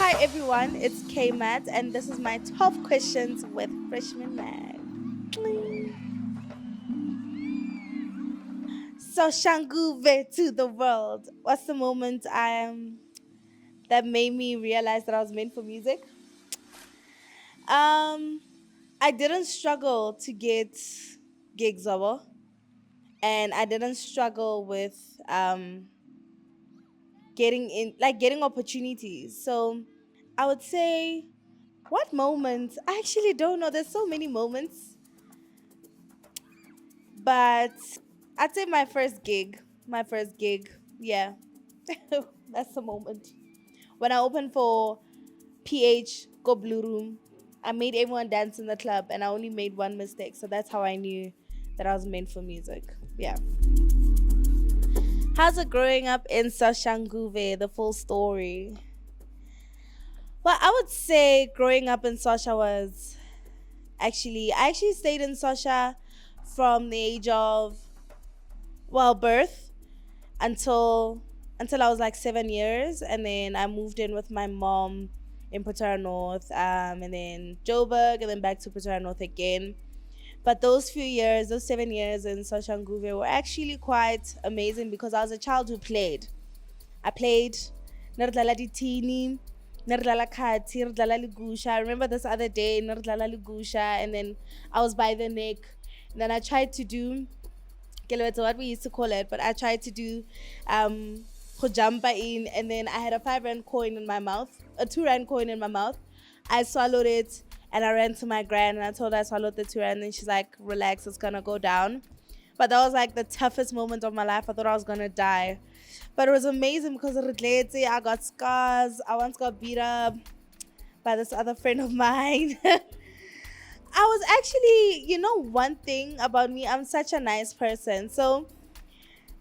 Hi everyone, it's Kmat and this is my 12 questions with Freshman Man. Sashangu to the world. What's the moment that made me realize that I was meant for music? Um I didn't struggle to get gigs over, and I didn't struggle with getting opportunities. So I would say, what moments? I actually don't know. There's so many moments, but I'd say my first gig. My first gig. Yeah. That's the moment. When I opened for PH Go Blue Room, I made everyone dance in the club and I only made one mistake. So that's how I knew that I was meant for music. Yeah. How's it growing up in Sashangu? The full story. Well, I would say growing up in Sasha was I actually stayed in Sasha from the age of, well, birth until I was like 7 years, and then I moved in with my mom in Pretoria North, and then Joburg, and then back to Pretoria North again. But those few years, those 7 years in Soshanguve were actually quite amazing because I was a child who played. I played Nerdlala Ditini, Nerdlala Kati, Nerdlala Ligusha. I remember this other day, Nerdlala Ligusha, and then I was by the neck. And then I tried to do Kelewetso, what we used to call it, but I tried to do Hojamba in, and then I had a 5 rand coin in my mouth, a 2 rand coin in my mouth. I swallowed it and I ran to my grand and I told her I swallowed the 2 rand, and she's like, relax, it's gonna go down. But that was like the toughest moment of my life. I thought I was gonna die. But it was amazing because I got scars. I once got beat up by this other friend of mine. I was actually, one thing about me, I'm such a nice person. So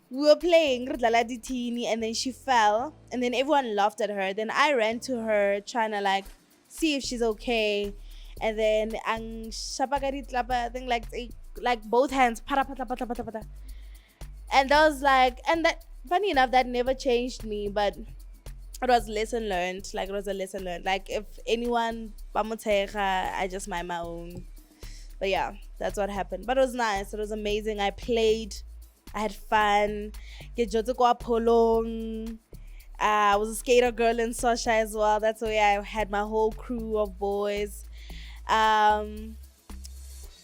we were playing Rdlala Ditini and then she fell and then everyone laughed at her. Then I ran to her trying to like see if she's okay. And then ang shapagari tlapa, I think like both hands. Para, pata, pata, pata, pata. And that was like, and that, funny enough, that never changed me, but it was lesson learned. Like, it was a lesson learned. Like, if anyone pamotega, I just mind my own. But yeah, that's what happened. But it was nice. It was amazing. I played. I had fun. Ke jotse kwa pholong. I was a skater girl in Sosha as well. That's why I had my whole crew of boys.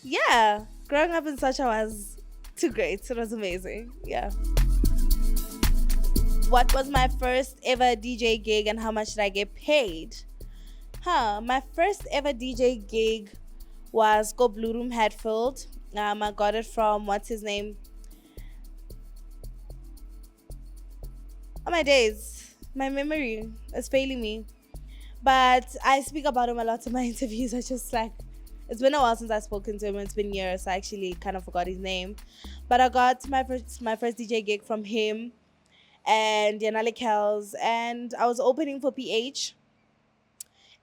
Yeah, growing up in Sosha was too great. It was amazing. Yeah. What was my first ever DJ gig and how much did I get paid? My first ever DJ gig was Go Blue Room Hatfield. I got it from, what's his name? Oh my days, my memory is failing me. But I speak about him a lot in my interviews. I just like, it's been a while since I've spoken to him. It's been years. So I actually kind of forgot his name. But I got my first DJ gig from him and Yanale Kells, and I was opening for PH.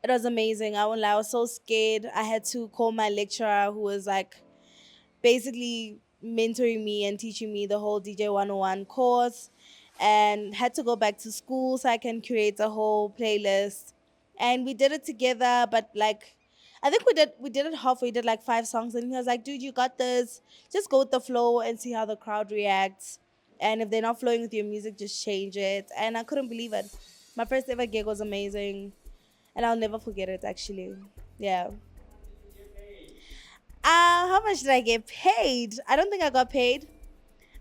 It was amazing. I won't lie, I was so scared. I had to call my lecturer who was like basically mentoring me and teaching me the whole DJ 101 course, and had to go back to school so I can create a whole playlist. And we did it together, but like I think we did it half. We did like 5 songs, and he was like, "Dude, you got this. Just go with the flow and see how the crowd reacts. And if they're not flowing with your music, just change it." And I couldn't believe it. My first ever gig was amazing, and I'll never forget it. Actually, yeah. How much did I get paid? I don't think I got paid.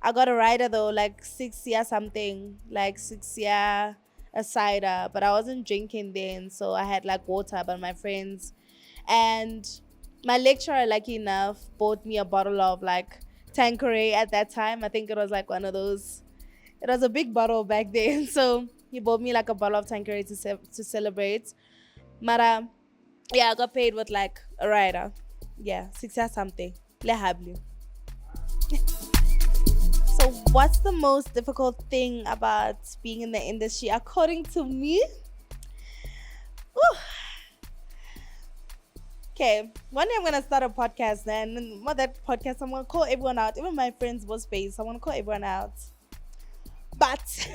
I got a rider though, like 6 year something, like 6 year a cider, but I wasn't drinking then, so I had like water. But my friends and my lecturer, lucky enough, bought me a bottle of like Tanqueray at that time. I think it was like one of those. It was a big bottle back then, so he bought me like a bottle of Tanqueray to celebrate. Mara, yeah, I got paid with like a rider. Yeah, 6 year something. Le hablu. So, what's the most difficult thing about being in the industry, according to me? Ooh. Okay, one day I'm gonna start a podcast. Then, what that podcast? I'm gonna call everyone out. Even my friends was space. I wanna call everyone out. But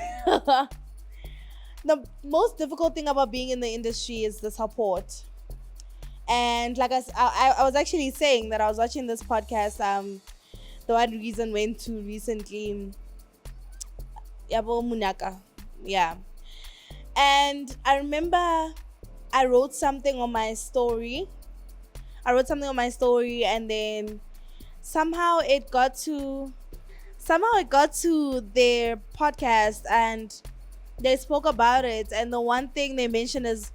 The most difficult thing about being in the industry is the support. And like I was actually saying that I was watching this podcast. The one reason went to recently, Yabo Munaka, yeah. And I remember I wrote something on my story. And then somehow it got to their podcast, and they spoke about it. And the one thing they mentioned is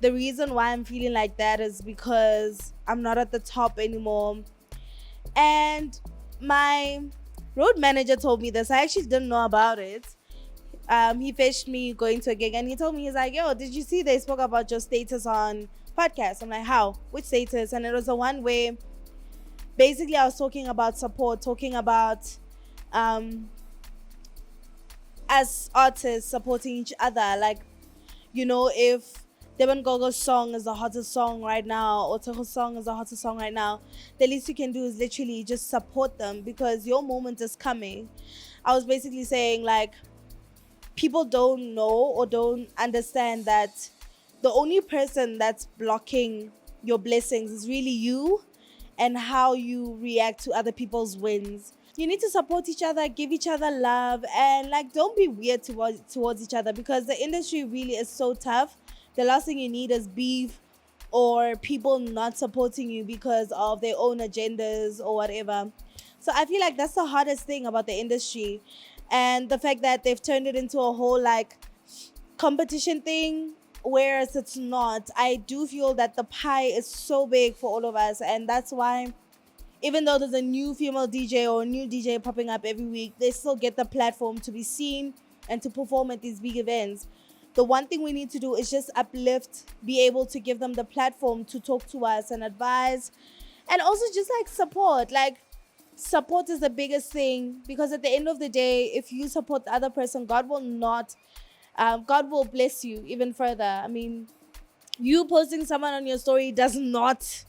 the reason why I'm feeling like that is because I'm not at the top anymore. And my road manager told me this. I actually didn't know about it. He fetched me going to a gig, and he told me, he's like, yo, did you see they spoke about your status on podcast? I'm like, how? Which status? And it was the one where basically I was talking about support, talking about as artists supporting each other. Like, if Devon Gogo's song is the hottest song right now, or Tego's song is the hottest song right now, the least you can do is literally just support them, because your moment is coming. I was basically saying, like, people don't know or don't understand that the only person that's blocking your blessings is really you, and how you react to other people's wins. You need to support each other, give each other love, and like, don't be weird towards each other, because the industry really is so tough. The last thing you need is beef or people not supporting you because of their own agendas or whatever. So I feel like that's the hardest thing about the industry, and the fact that they've turned it into a whole like competition thing, whereas it's not. I do feel that the pie is so big for all of us, and that's why even though there's a new female DJ or a new DJ popping up every week, they still get the platform to be seen and to perform at these big events. The one thing we need to do is just uplift, be able to give them the platform to talk to us and advise, and also just like support. Like, support is the biggest thing, because at the end of the day, if you support the other person, God will bless you even further. I mean, you posting someone on your story does not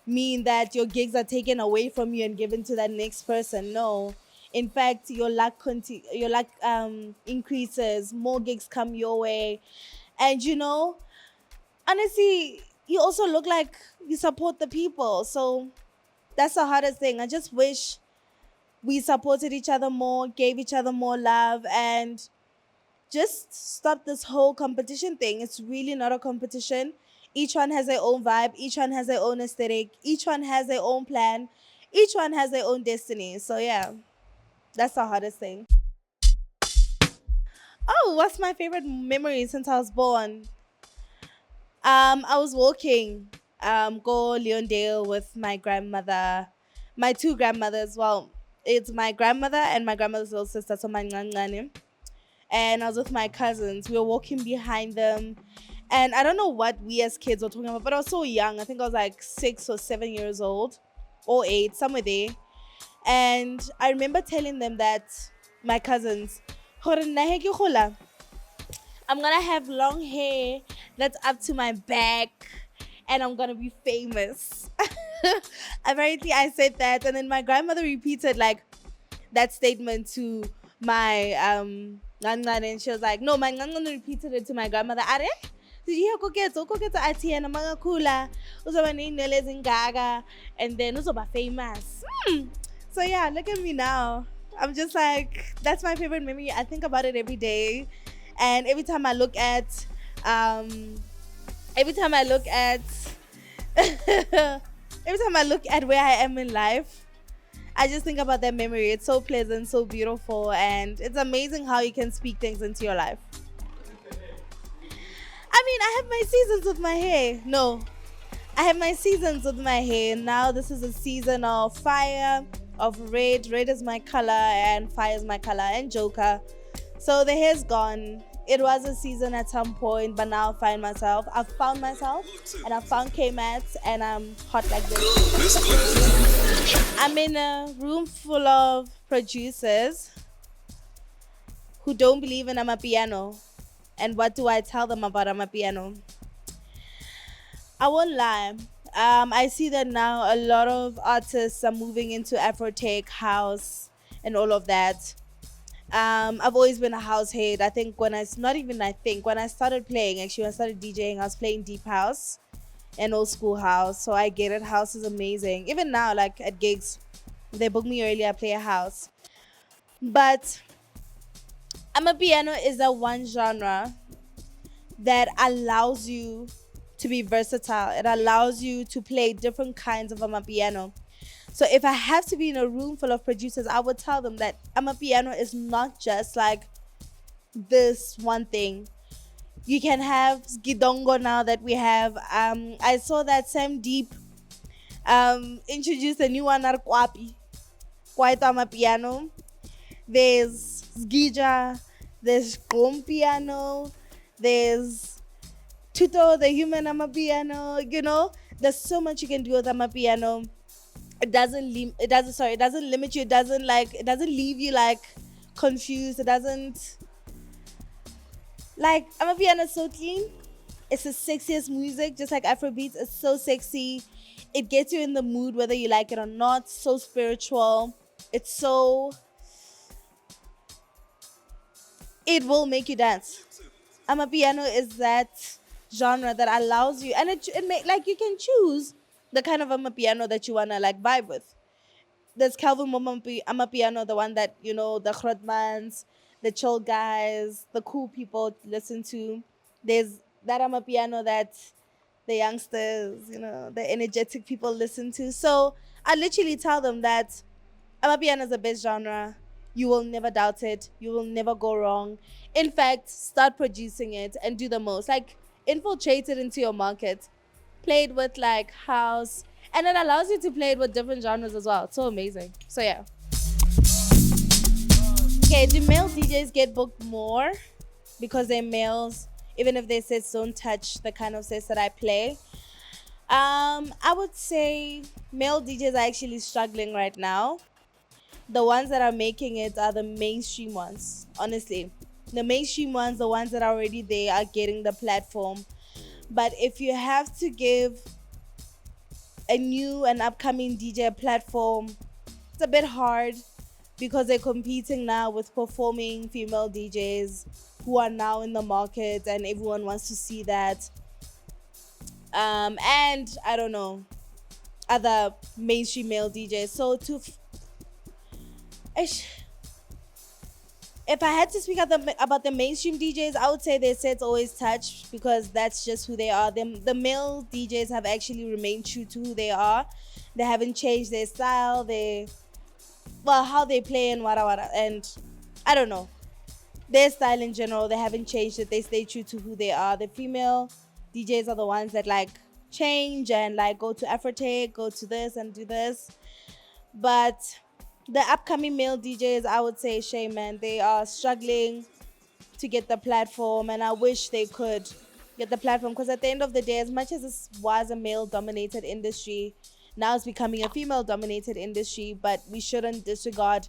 mean that your gigs are taken away from you and given to that next person. No. In fact, your luck increases, more gigs come your way. And honestly, you also look like you support the people. So that's the hardest thing. I just wish we supported each other more, gave each other more love, and just stop this whole competition thing. It's really not a competition. Each one has their own vibe, each one has their own aesthetic, each one has their own plan, each one has their own destiny. So yeah, that's the hardest thing. Oh, what's my favorite memory since I was born? I was walking, go Leondale with my grandmother, my two grandmothers. Well, it's my grandmother and my grandmother's little sister, so my ngani. And I was with my cousins. We were walking behind them. And I don't know what we as kids were talking about, but I was so young. I think I was like 6 or 7 years old, or 8, somewhere there. And I remember telling them that, my cousins, "Hore nna he ke gola, I'm gonna have long hair that's up to my back, and I'm gonna be famous." Apparently, I said that, and then my grandmother repeated like that statement to my nana, and she was like, "No, my nana repeated it to my grandmother. Are did you hear koketso athi yena mangakula uzoba neinwele ezingaga and then uzoba famous." So yeah, look at me now. I'm just like, that's my favorite memory. I think about it every day, and every time I look at every time I look at every time I look at where I am in life, I just think about that memory. It's so pleasant, so beautiful, and it's amazing how you can speak things into your life. I mean, I have my seasons with my hair. No, I have my seasons with my hair. Now this is a season of fire, of red. Red is my color, and fire is my color, and Joker. So the hair's gone. It was a season at some point, but now I've found myself, and I've found Kmat, and I'm hot like this. I'm in a room full of producers who don't believe in Amapiano. And what do I tell them about Amapiano? I won't lie. I see that now a lot of artists are moving into Afrotech, house, and all of that. I've always been a house head. I think when I not even I think when I started playing, actually when I started DJing, I was playing deep house and old school house. So I get it. House is amazing. Even now, like at gigs, they book me early. I play a house. But Amapiano is the one genre that allows you to be versatile. It allows you to play different kinds of Amapiano. So if I have to be in a room full of producers, I would tell them that Amapiano is not just like this one thing. You can have Gidongo now that we have. I saw that Sam Deep introduced a new one, Kwapi, Kwaito Amapiano. There's Sgija, there's Gom Piano, there's Tuto, the human Amapiano. You know, there's so much you can do with Amapiano. It doesn't limit you. It doesn't leave you like confused. It doesn't like Amapiano is so clean. It's the sexiest music, just like Afrobeats. It's so sexy. It gets you in the mood whether you like it or not. So spiritual. It's so it will make you dance. Amapiano is that genre that allows you, and it may like you can choose the kind of Amapiano that you wanna like vibe with. There's Calvin Amapiano, the one that you know, the Grootmans, the chill guys, the cool people listen to. There's that Amapiano that the youngsters, you know, the energetic people listen to. So I literally tell them that Amapiano is the best genre. You will never doubt it. You will never go wrong. In fact, start producing it and do the most. Like, infiltrate it into your market. Play it with, like, house. And it allows you to play it with different genres as well. It's so amazing. So, yeah. Okay, do male DJs get booked more because they're males, even if their sets don't touch the kind of sets that I play? I would say male DJs are actually struggling right now. The ones that are making it are the mainstream ones, honestly. The mainstream ones, the ones that are already there, are getting the platform. But if you have to give a new and upcoming DJ a platform, it's a bit hard because they're competing now with performing female DJs who are now in the market and everyone wants to see that. And I don't know, other mainstream male DJs. So if I had to speak about the mainstream DJs, I would say their sets always touch because that's just who they are. The male DJs have actually remained true to who they are. They haven't changed their style. How they play and wada. And I don't know. Their style in general, they haven't changed it. They stay true to who they are. The female DJs are the ones that like change and like go to Afrotech, go to this and do this. But the upcoming male DJs, I would say, shame, man, they are struggling to get the platform, and I wish they could get the platform because at the end of the day, as much as this was a male-dominated industry, now it's becoming a female-dominated industry, but we shouldn't disregard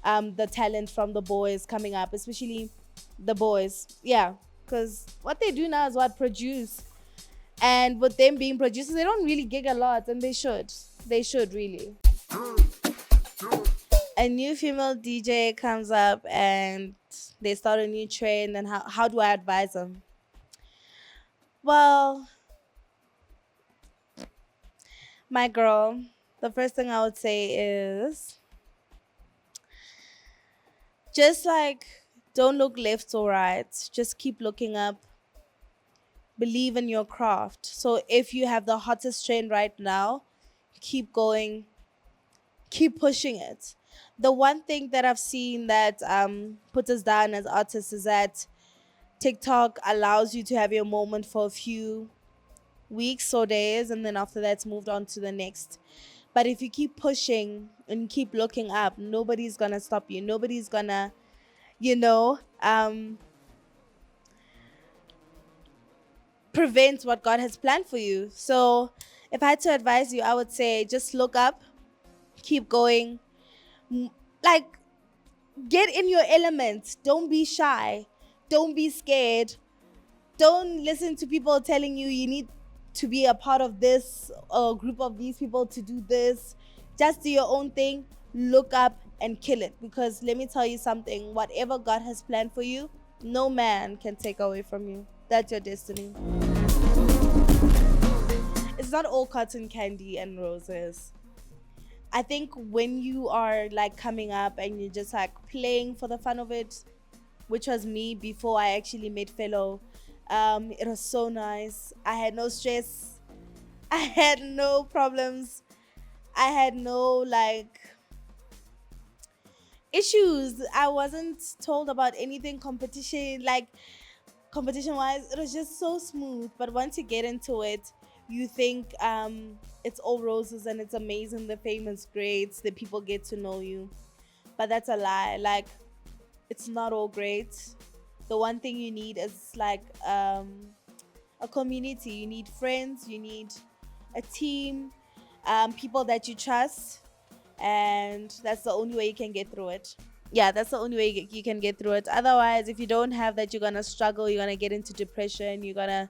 the talent from the boys coming up, especially the boys. Yeah, because what they do now is what produce. And with them being producers, they don't really gig a lot, and they should. They should, really. A new female DJ comes up and they start a new trend, and how do I advise them? Well, my girl, the first thing I would say is just like don't look left or right. Just keep looking up. Believe in your craft. So if you have the hottest trend right now, keep going, keep pushing it. The one thing that I've seen that puts us down as artists is that TikTok allows you to have your moment for a few weeks or days, and then after that's moved on to the next. But if you keep pushing and keep looking up, nobody's gonna stop you. Nobody's gonna, you know, prevent what God has planned for you. So if I had to advise you, I would say just look up, keep going, like get in your element. Don't be shy. Don't be scared. Don't listen to people telling you you need to be a part of this or group of these people to do this. Just do your own thing. Look up, and kill it, because let me tell you something, whatever God has planned for you, no man can take away from you. That's your destiny. It's not all cotton candy and roses. I think when you are like coming up and you're just like playing for the fun of it, which was me before I actually met fellow, it was so nice. I had no stress. I had no problems. I had no like issues. I wasn't told about anything competition wise. It was just so smooth. But once you get into it, you think it's all roses and it's amazing. The fame is great. The people get to know you, but that's a lie. Like, it's not all great. The one thing you need is like a community. You need friends. You need a team, people that you trust, and that's the only way you can get through it. Yeah, that's the only way you can get through it. Otherwise, if you don't have that, you're gonna struggle. You're gonna get into depression. You're gonna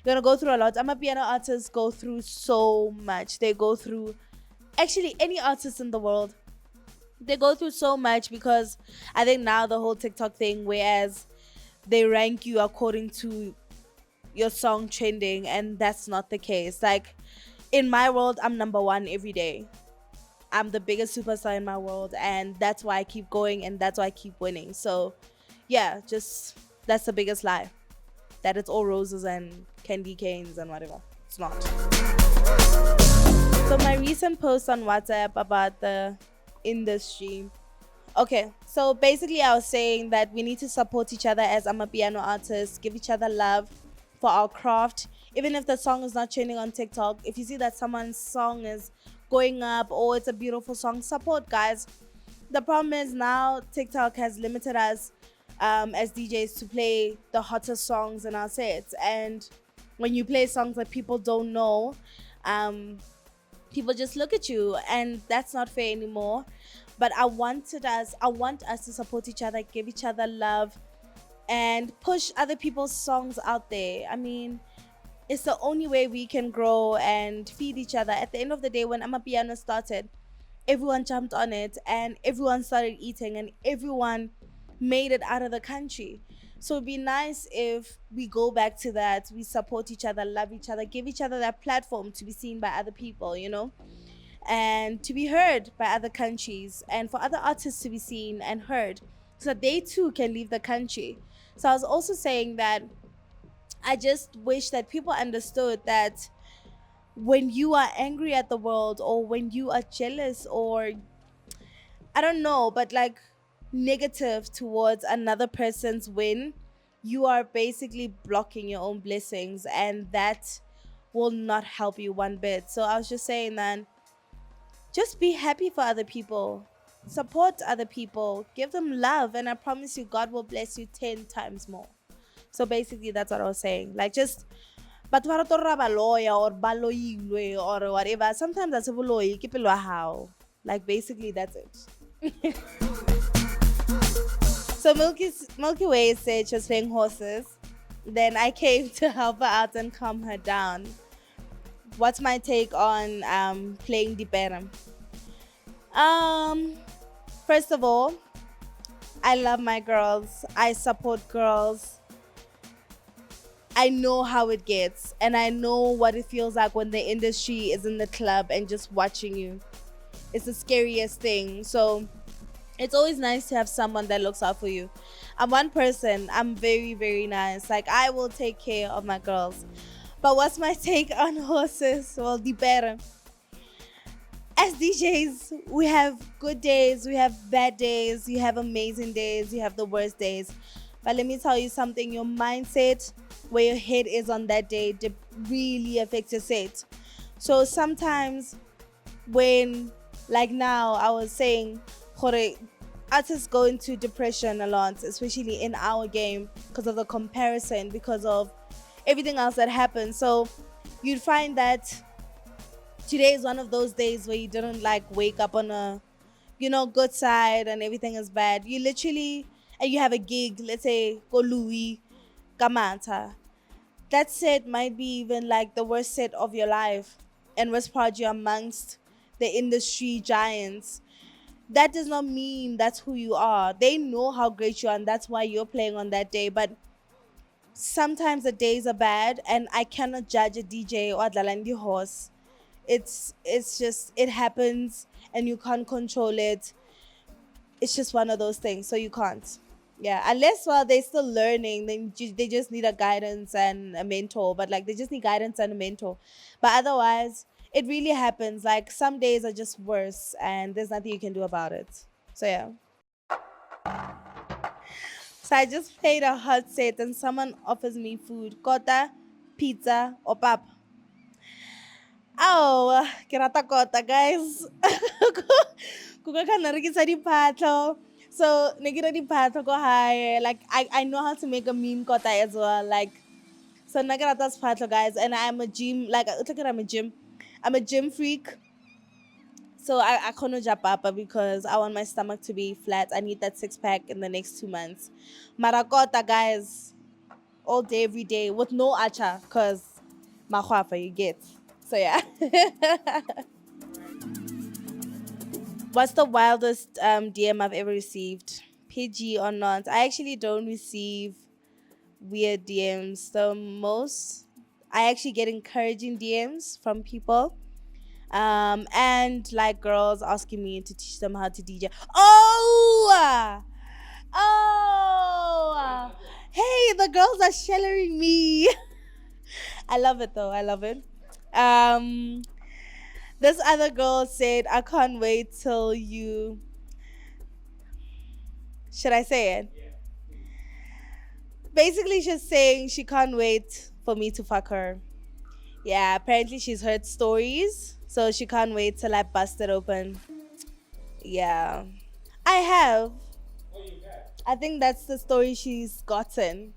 go through a lot. Amapiano artists go through so much. They go through, actually, any artist in the world, they go through so much, because I think now the whole TikTok thing, whereas they rank you according to your song trending, and that's not the case. Like, in my world, I'm number one every day. I'm the biggest superstar in my world, and that's why I keep going, and that's why I keep winning. So yeah, just, that's the biggest lie, that it's all roses and candy canes and whatever. It's not. So my recent post on WhatsApp about the industry. Okay, so basically I was saying that we need to support each other as Amapiano artists, give each other love for our craft. Even if the song is not trending on TikTok, if you see that someone's song is going up or it's a beautiful song, support, guys. The problem is now TikTok has limited us as DJs to play the hottest songs in our sets. And when you play songs that people don't know, people just look at you, and that's not fair anymore. But I want us to support each other, give each other love, and push other people's songs out there. I mean, it's the only way we can grow and feed each other. At the end of the day, when Amapiano started, everyone jumped on it and everyone started eating and everyone made it out of the country. So it'd be nice if we go back to that. We support each other, love each other, give each other that platform to be seen by other people, and to be heard by other countries, and for other artists to be seen and heard, so that they too can leave the country. So I was also saying that I just wish that people understood that when you are angry at the world, or when you are jealous, or I don't know, but like negative towards another person's win, you are basically blocking your own blessings, and that will not help you one bit. So I was just saying that just be happy for other people, support other people, give them love, and I promise you, God will bless you 10 times more. So basically, that's what I was saying. Like, just, but lawyer or baloilwe or whatever. Sometimes that's a lawyer. Keep it how. Like, basically, that's it. So Milky Way said she was playing horses. Then I came to help her out and calm her down. What's my take on playing Dipera? First of all, I love my girls. I support girls. I know how it gets, and I know what it feels like when the industry is in the club and just watching you. It's the scariest thing. So it's always nice to have someone that looks out for you. I'm one person. I'm very, very nice. Like, I will take care of my girls. But what's my take on horses? Well, Dipera. As DJs, we have good days, we have bad days, you have amazing days, you have the worst days. But let me tell you something, your mindset, where your head is on that day, really affects your set. So sometimes when, like now, I was saying, artists go into depression a lot, especially in our game, because of the comparison, because of everything else that happens. So you'd find that today is one of those days where you didn't like wake up on a, good side and everything is bad. You literally, and you have a gig, let's say, go Louis, Kmat. That set might be even like the worst set of your life. And was proud you're amongst the industry giants. that does not mean that's who you are. They know how great you are, and that's why you're playing on that day. But sometimes the days are bad, and I cannot judge a DJ or Dlalandi horse. It's just it happens, and you can't control it. It's just one of those things, so you can't. Yeah, unless while they're still learning, then they just need a guidance and a mentor. But like they just need guidance and a mentor. But otherwise, it really happens. Like some days are just worse, and there's nothing you can do about it. So yeah. So I just played a hot set, and someone offers me food, kota, pizza, or pap. Oh, ke rata kota, guys. Kuka ka narekisa diphatlo. So, ne ke ra diphatlo ko hae. Like, I know how to make a mean kota as well. Like, so nna ke rata sephatlo, guys. And I'm a gym, like, it's like I'm a gym. I'm a gym freak. So I can't jump up because I want my stomach to be flat. I need that six pack in the next 2 months. Marakota, guys, all day, every day, with no acha, because mahwafa, you get. So yeah. What's the wildest DM I've ever received? PG or not? I actually don't receive weird DMs. The most, I actually get encouraging DMs from people. And like girls asking me to teach them how to DJ. Oh, oh, hey, the girls are shelling me. I love it though. I love it. Um, this other girl said, "I can't wait till you." Should I say it? Basically, she's saying she can't wait for me to fuck her. Yeah, apparently she's heard stories, so she can't wait till I bust it open. Yeah, I have. I think that's the story she's gotten.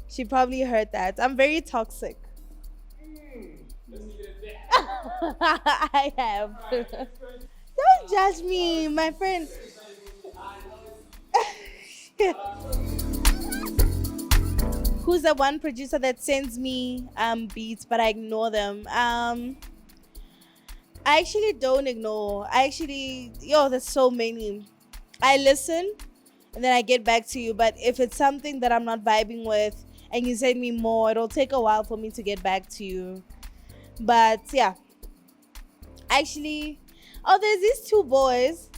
She probably heard that. I'm very toxic. I have. Don't judge me, my friend. Who's the one producer that sends me beats but I ignore them? I actually don't ignore. I actually there's so many. I listen and then I get back to you. But if it's something that I'm not vibing with and you send me more, it'll take a while for me to get back to you. But yeah. Actually, there's these two boys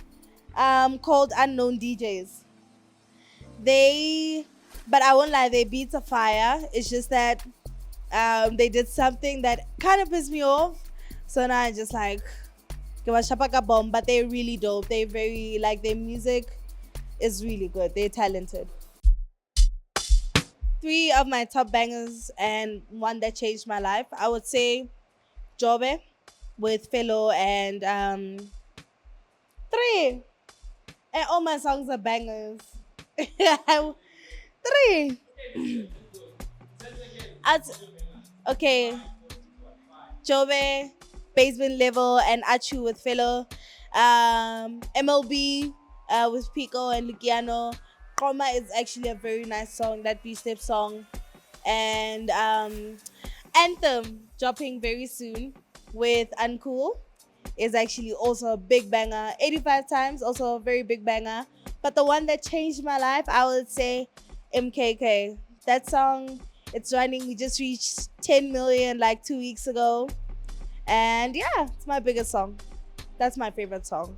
called Unknown DJs. They but I won't lie, their beats are fire. It's just that they did something that kind of pissed me off. So now I just like give a shapaka bomb, but they're really dope. They're very like their music is really good. They're talented. Three of my top bangers and one that changed my life. I would say Jobe with Fellow and three. And all my songs are bangers. Three. Okay. Jobe, Basement Level, and Achu with Fellow. MLB with Pico and Luciano. Chroma is actually a very nice song, that B-step song. And Anthem, dropping very soon with Uncool, is actually also a big banger. 85 times, also a very big banger. But the one that changed my life, I would say MKK. That song, it's running. We just reached 10 million like 2 weeks ago. And yeah, it's my biggest song. That's my favorite song.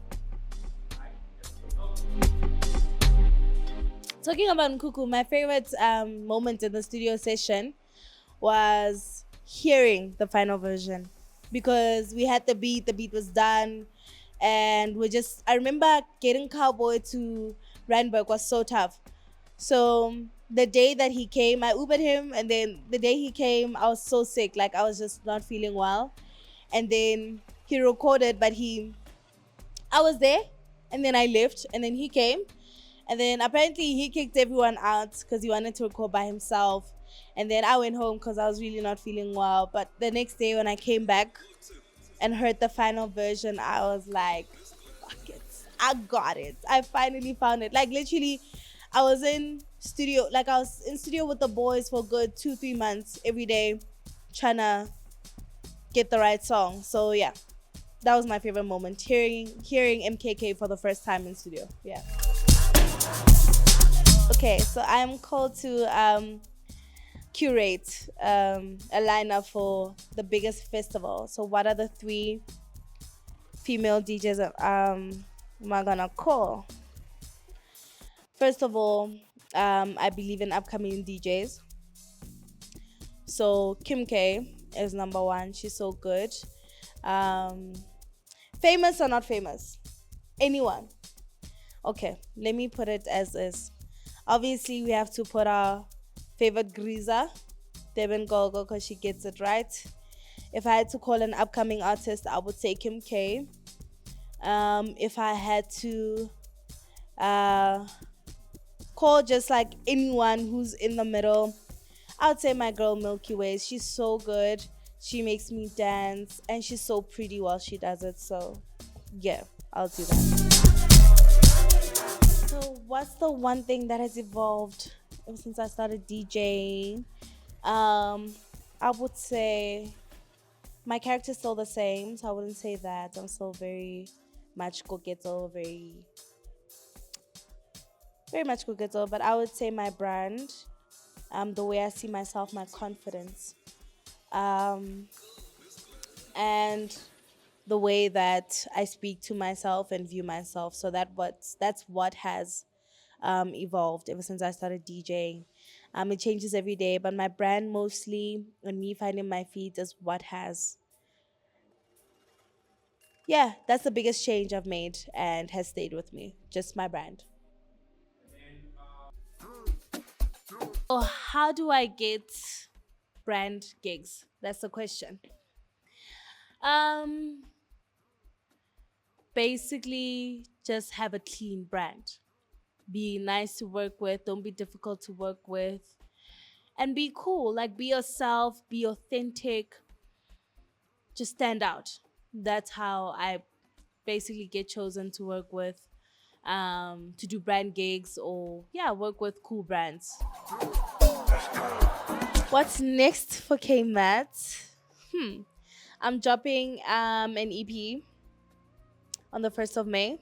Talking about Nkuku, my favorite moment in the studio session was hearing the final version, because we had the beat was done, and I remember getting Cowboy to Randburg was so tough. So the day that he came, I Ubered him, and then the day he came, I was so sick, like I was just not feeling well. And then he recorded, but I was there, and then I left, and then he came, and then apparently he kicked everyone out because he wanted to record by himself. And then I went home because I was really not feeling well. But the next day when I came back and heard the final version, I was like, fuck it, I got it. I finally found it. Like literally, I was in studio with the boys for a good 2-3 months every day, trying to get the right song. So yeah, That was my favorite moment. Hearing MKK for the first time in studio. Yeah. Okay, so I'm called to curate a lineup for the biggest festival. So what are the three female DJs am I gonna call? First of all, I believe in upcoming DJs. So Kim K is number one. She's so good. Um, Famous or not famous? Anyone? Okay, let me put it as is. Obviously, we have to put our favorite greaser, Devin Gogo, because she gets it right. If I had to call an upcoming artist, I would say Kim K. If I had to uh, call just like anyone who's in the middle, I would say my girl Milky Way. She's so good. She makes me dance, and she's so pretty while she does it. So, yeah, I'll do that. So, what's the one thing that has evolved ever since I started DJing? I would say my character's still the same, so I wouldn't say that. I'm still very much coqueto, very much coqueto, but I would say my brand, the way I see myself, my confidence, um, and the way that I speak to myself and view myself. So that's what has evolved ever since I started DJing. It changes every day, but my brand mostly and me finding my feet is what has. Yeah, that's the biggest change I've made and has stayed with me. Just my brand. So how do I get brand gigs? That's the question. Um, Basically, just have a clean brand. Be nice to work with. Don't be difficult to work with, and be cool. Like be yourself. Be authentic. Just stand out. That's how I basically get chosen to work with, to do brand gigs or yeah, work with cool brands. What's next for Kmat? I'm dropping an EP on the 1st of May.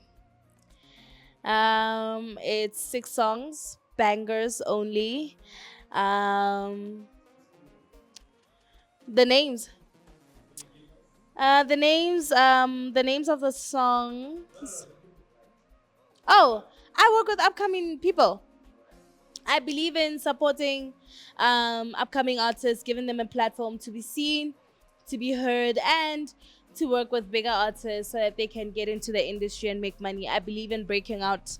It's 6 songs, bangers only. Um, the names, the names of the songs. Oh, I work with upcoming people. I believe in supporting upcoming artists, giving them a platform to be seen, to be heard, and to work with bigger artists so that they can get into the industry and make money. I believe in breaking out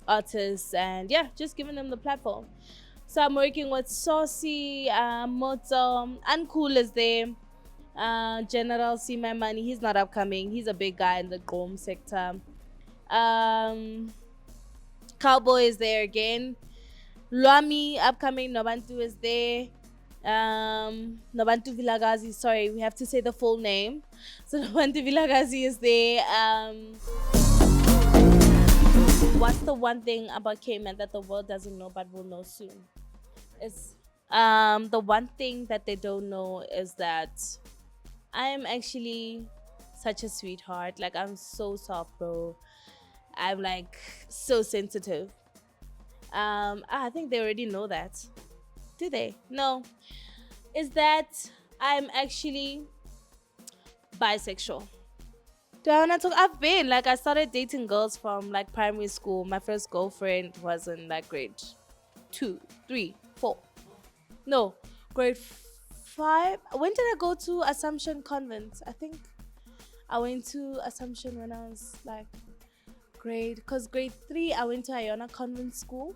artists and yeah, just giving them the platform. So I'm working with Saucy, Moto, Uncool is there. General See My Money, he's not upcoming. He's a big guy in the Grom sector. Um, Cowboy is there again. Luami, upcoming Nobantu is there. Nobantu Vilagazi, sorry, we have to say the full name. So Nobantu Vilagazi is there. What's the one thing about Cayman that the world doesn't know but will know soon? It's the one thing that they don't know is that I am actually such a sweetheart. Like I'm so soft, bro. I'm like so sensitive. I think they already know that. Do they? No. Is that I'm actually bisexual. Do I wanna talk? I've been like I started dating girls from like primary school. My first girlfriend was in like grade 2, 3, 4. No, grade 5. When did I go to Assumption Convent? I think I went to Assumption when I was like because grade 3 I went to Iona Convent School.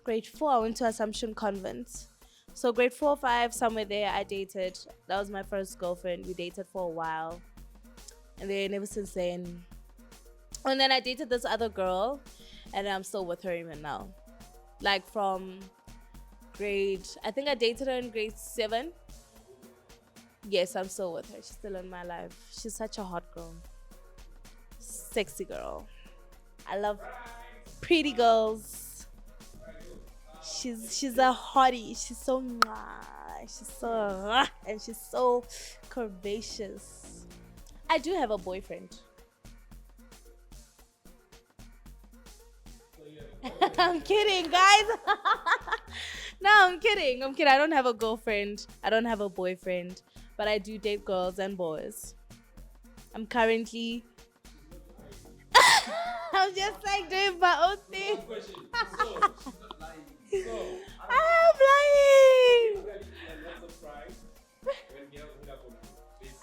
Grade 4 I went to Assumption Convent. So grade 4, 5, somewhere there I dated. That was my first girlfriend. We dated for a while. And then ever since then. And then I dated this other girl. And I'm still with her even now. Like from I think I dated her in grade 7. Yes, I'm still with her. She's still in my life. She's such a hot girl. Sexy girl. I love pretty girls. She's a hottie. She's so and she's so curvaceous. I do have a boyfriend. I'm kidding, guys. No, I'm kidding. I'm kidding. I don't have a girlfriend. I don't have a boyfriend. But I do date girls and boys. I'm currently. I'm just like doing my own thing. I'm lying.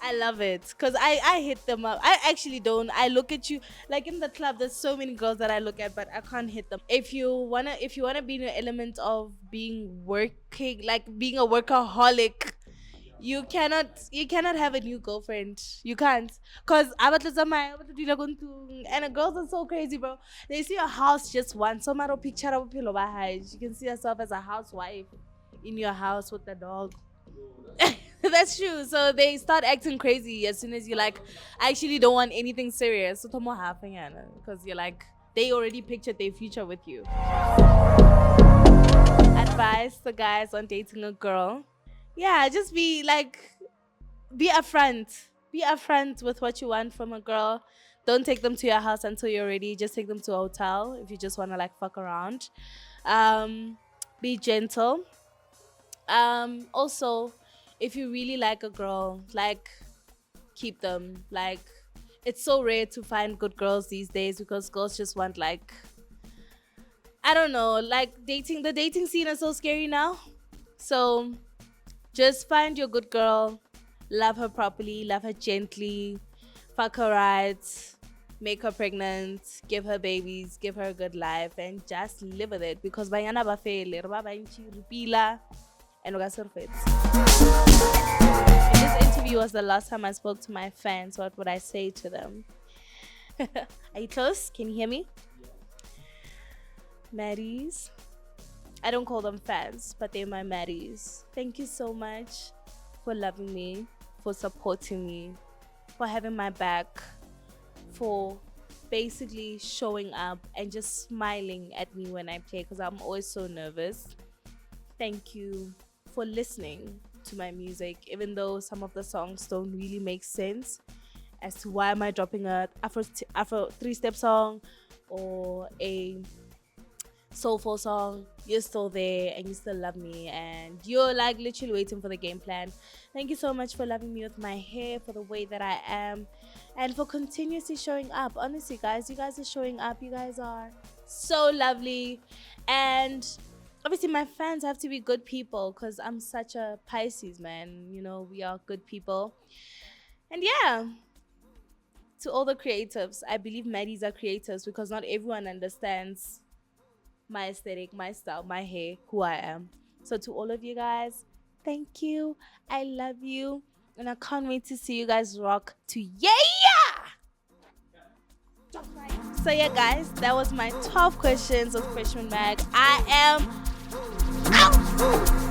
I love it because I hit them up. I actually don't. I look at you like in the club. There's so many girls that I look at, but I can't hit them. If you wanna be in your element of being working, like being a workaholic, you cannot have a new girlfriend. You can't, cause and the girls are so crazy, bro. They see a house just once. So maro picture of pillow you can see yourself as a housewife in your house with the dog. That's true. So they start acting crazy as soon as you like actually don't want anything serious. So tomo because you're like they already pictured their future with you. Advice the guys on dating a girl. Yeah, just be upfront. Be upfront with what you want from a girl. Don't take them to your house until you're ready. Just take them to a hotel if you just wanna like fuck around. Be gentle. Also, if you really like a girl, like keep them. Like it's so rare to find good girls these days because girls just want like I don't know, like dating. The dating scene is so scary now. So just find your good girl, love her properly, love her gently, fuck her right, make her pregnant, give her babies, give her a good life, and just live with it because bayana ba fele, re ba bantši re pila, and we got surfeit. This interview was the last time I spoke to my fans. What would I say to them? Are you close? Can you hear me? Maddies. I don't call them fans, but they're my maddies. Thank you so much for loving me, for supporting me, for having my back, for basically showing up and just smiling at me when I play because I'm always so nervous. Thank you for listening to my music, even though some of the songs don't really make sense as to why am I dropping a Afro 3-step song or a soulful song. You're still there and you still love me and you're like literally waiting for the game plan. Thank you so much for loving me with my hair, for the way that I am, and for continuously showing up. Honestly, guys, you guys are showing up. You guys are so lovely. And obviously my fans have to be good people because I'm such a Pisces, man. You know, we are good people. And yeah, to all the creatives, I believe Maddies are creators because not everyone understands my aesthetic, my style, my hair, who I am. So to all of you guys, thank you. I love you. And I can't wait to see you guys rock to yeah! So yeah, guys, that was my 12 questions of Freshman Mag. I am out!